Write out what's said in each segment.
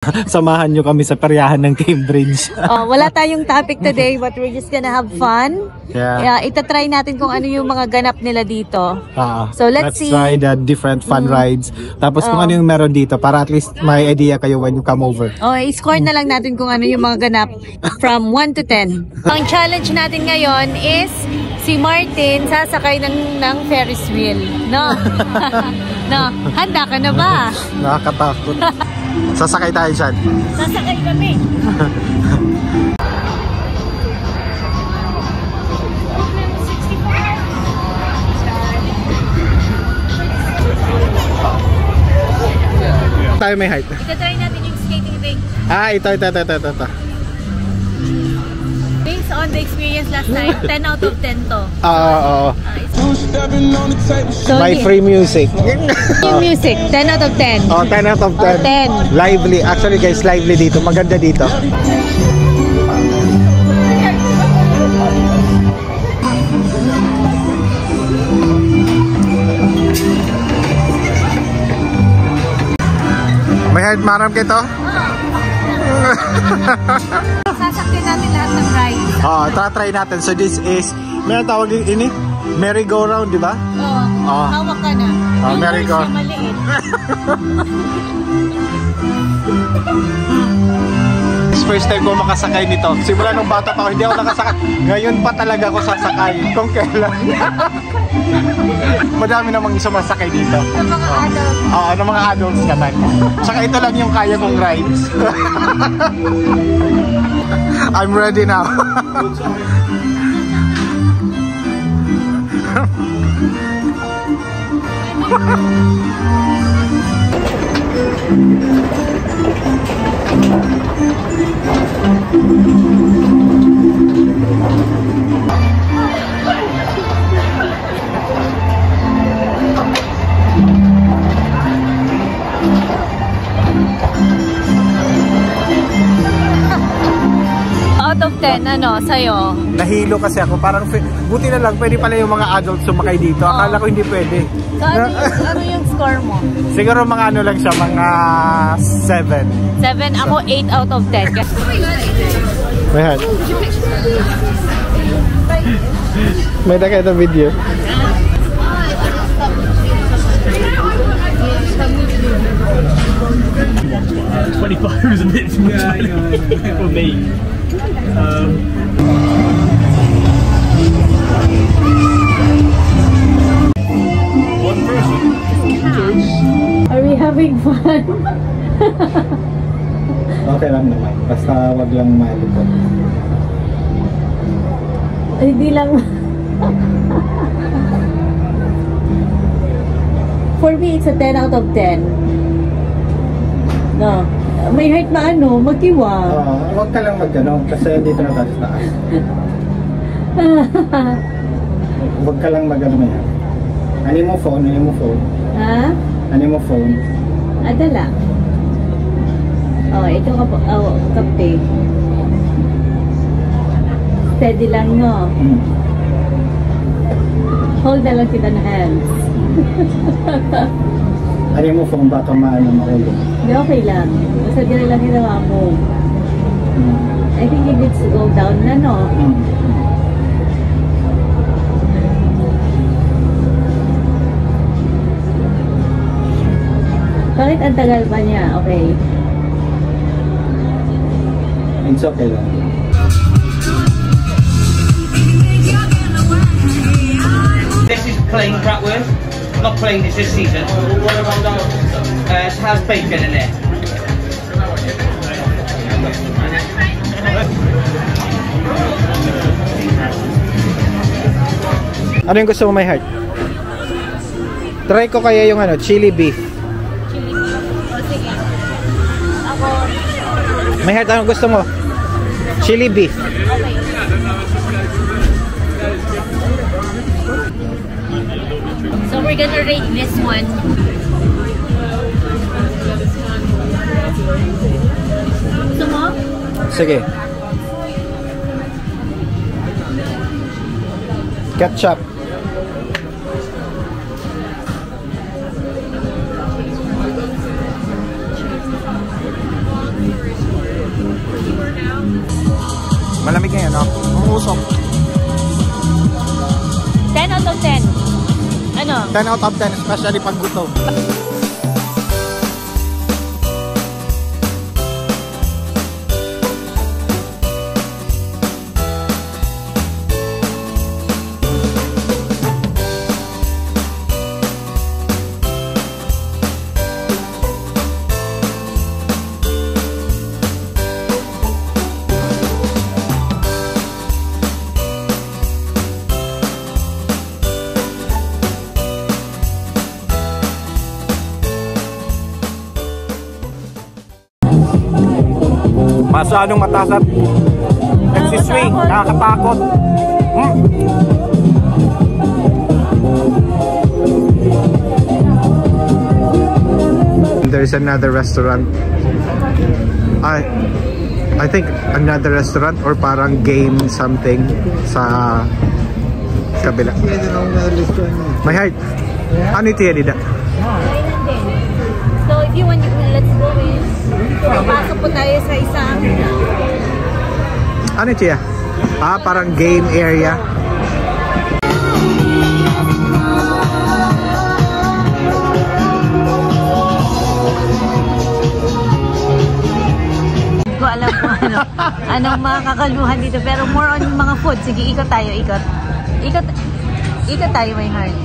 Samahan nyo kami sa peryahan ng Cambridge. Wala tayong topic today, but we're just gonna have fun. Yeah. Itatry natin kung ano yung mga ganap nila dito. So let's see. Try the different fun rides. Tapos kung ano yung meron dito para at least may idea kayo when you come over. I-score na lang natin kung ano yung mga ganap from 1 to 10. Ang challenge natin ngayon is si Martin sasakay ng Ferris wheel. No? No, handa ka na ba? Nakakatakot. Sasakay tayo dyan. Sasakay kami. Tayo may height. Itatry natin yung skating ring. Ito. Based on the experience last time, 10 out of 10 to. Oo. So, May free music. Yung music, 10 out of 10. 10 out of 10. 10. Lively. Actually guys, lively dito. Maganda dito. May head maram kito? Sasakyan natin lahat ng ride. Try natin. So this is, may tawag ini? Merry-go-round, di ba? Hawak ka na. Merry-go. Maliit. First time ko makasakay nito. Simula nung bata pa ako, hindi ako nakasakay. Ngayon pa talaga ako sasakay. Kung kailan. Madami namang sumasakay dito. Ng mga adults. Ng mga adults naman. Saka ito lang yung kaya kong rides. I'm ready now. Out of 10, ano, sa'yo? Nahilo kasi ako. Parang, buti na lang, pwede pala yung mga adults sumakay dito. Akala ko hindi pwede. So, ano yung score mo? Siguro mga ano lang siya, mga 7. 7, ako 8 out of 10. May hat. May nakita video. $25 is a bit too much for me. One person. Are we having fun? Okay lang naman. Basta wag lang malipot. Hindi lang. For me, it's a 10 out of 10. No. May height na ano, magkiwa. Wag ka lang mag-ano kasi dito na tayo sa taas. Wag ka lang mag-ano na yan. Ano mo phone? Ha? Ano mo phone? Adala. Ito ka po. Kapte. Steady lang, no? Hold na lang kita na hands. Ano mo phone? Baka maano makulong. Hindi, okay lang. Basta di lang ginawa mo. I think it needs to go down na, no? Bakit ang tagal pa niya? Okay. It's okay lang. This is plain Cratworth. Not plain, it's this season. It has bacon in it. Ano yung gusto mo may heart? Try ko kaya yung ano, chili beef. Chili beef. Sige. Ako. May heart, anong gusto mo? Chili beef. Okay. So we're gonna rate this one. Gusto mo? Sige. Ketchup. Malamig ngayon, no? Umusok. 10 out of 10. Ano? 10 out of 10, especially pag gutom. Masyadong mataas at nagsiswing, nakakatakot. There is another restaurant. I think another restaurant or parang game something sa kabila. My heart. Ano ito yan, Dida? So if you want, let's go in. Pasok po tayo sa isang... Ano ito yan? Parang game area. Hindi ko alam kung anong mga kakaluhan dito. Pero more on yung mga food. Sige, ikot tayo, ikot. Ikot tayo, my heart.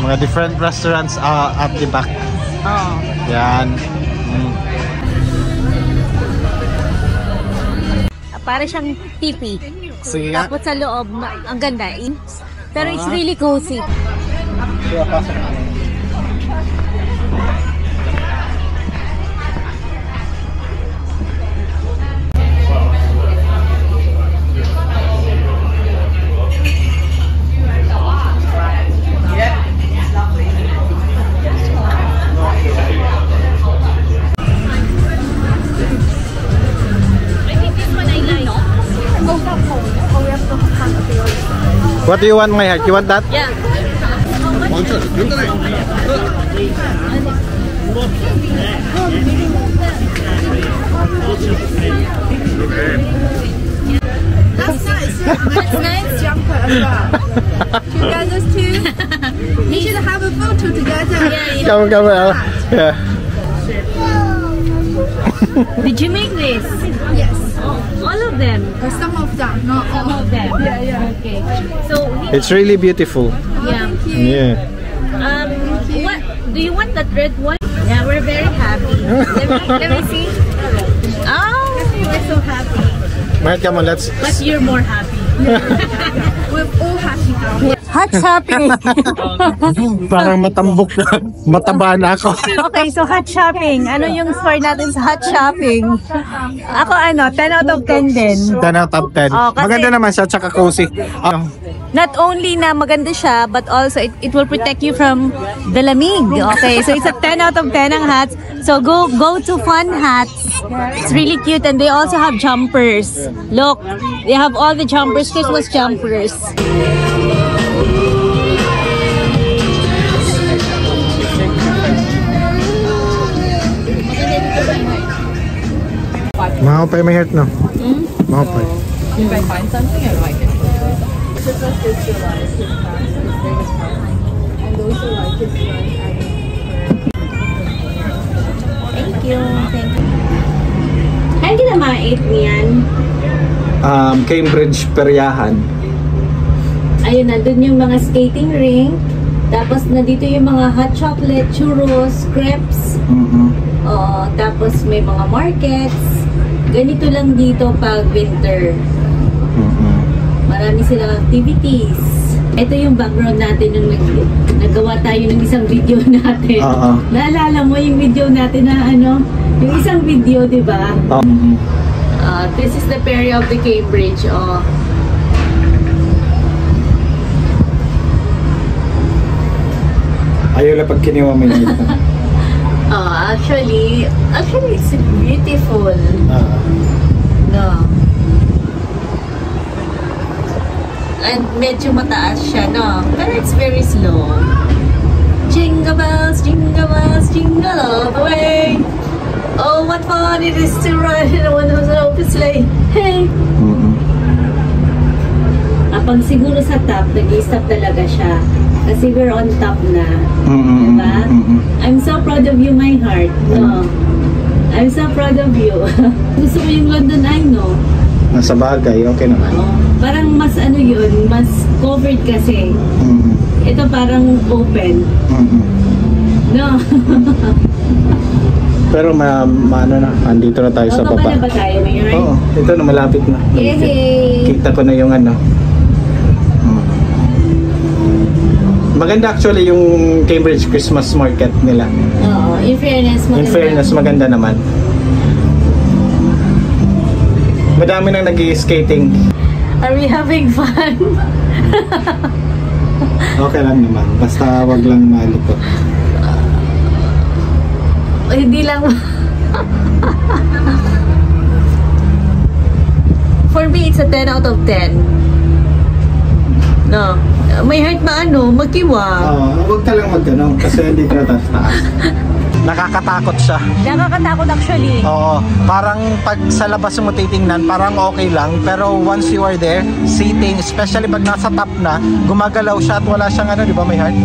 Mga different restaurants at the back. Oo. Yan. Para siyang tipi. Sige nga. Tapos sa loob, ang ganda. Pero it's really cozy. Kaya pasok na. What do you want, my heart? You want that? Yeah. That's nice. That's nice. Jumper as well. Together too. You should have a photo together. Come on. Yeah. Did you make this? Yes. All of them? Some of them, not all. All of them? Yeah. Okay. So, It's really beautiful. yeah. Yeah. What do you want, that red one? Yeah, we're very happy. Let me see. Oh, we're so happy. Mahal, come on, let's... But you're more happy. We're all happy now. Hot shopping. Parang matambok na. Mataba na ako. Okay, so hot shopping. Ano yung score natin sa hot shopping? Ako 10 out of 10 din. 10 out of 10. Oh, kasi- Maganda naman siya, tsaka cozy. Not only na maganda siya, but also it will protect you from the lamig. Okay, so it's a 10 out of 10 ang hats. So go to Fun Hats. It's really cute, and they also have jumpers. Look, they have all the jumpers, Christmas jumpers. Mahapay, my heart, no? Mahapay. If I find something, I like it. Thank you. Ano ginamait niyan? Cambridge Peryahan. Ayun, nandun yung mga skating rink. Tapos nandito yung mga hot chocolate, churros, crepes. Oo, tapos may mga markets. Ganito lang dito pag winter. Marami silang activities. Ito yung background natin nung nagawa tayo ng isang video natin. Naalala mo yung video natin na yung isang video, di ba? This is the area of the Cambridge. Ayaw na pag kiniwa mo yun. Actually, it's beautiful. No. And medyo mataas siya, no? Pero it's very slow. Jingle bells, jingle all the way. Oh, what fun it is to ride in one of the open sleigh. Hey! Kapag siguro sa top, nag-i-stop talaga siya. Kasi we're on top na. Diba? I'm so proud of you, my heart. No? I'm so proud of you. Gusto ko yung London Eye, no? Nasa bagay, okay naman. Parang mas ano yun, mas covered kasi. Ito parang open. No? Pero ano na, andito na tayo sa baba. Na ba tayo, Mayor? Oo, ito na malapit na. Yay! Kita ko na yung ano. Maganda actually yung Cambridge Christmas Market nila. Oo, in fairness maganda. In fairness, maganda naman. Madami nang nag-skating. Are we having fun? Okay lang naman. Basta wag lang malikot. Hindi lang. For me, it's a 10 out of 10. No. May heart magkiwa. Wag ka lang mag-ano kasi hindi ka taas. Nakakatakot siya. Nakakatakot actually. Oo. Parang pag sa labas mo titingnan, parang okay lang. Pero once you are there, sitting, especially pag nasa top na, gumagalaw siya at wala siyang di ba may heart?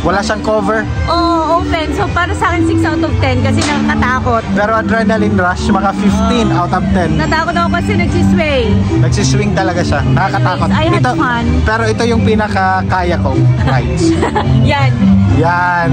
Wala siyang cover. Oo, open. So para sa akin 6 out of 10 kasi nakakatakot. Pero adrenaline rush, mga 15 out of 10. Natakot ako kasi nagsisway. Nagsiswing talaga siya. Nakakatakot. I had fun. Pero ito yung pinaka-kaya kong rides. Yan. Yan.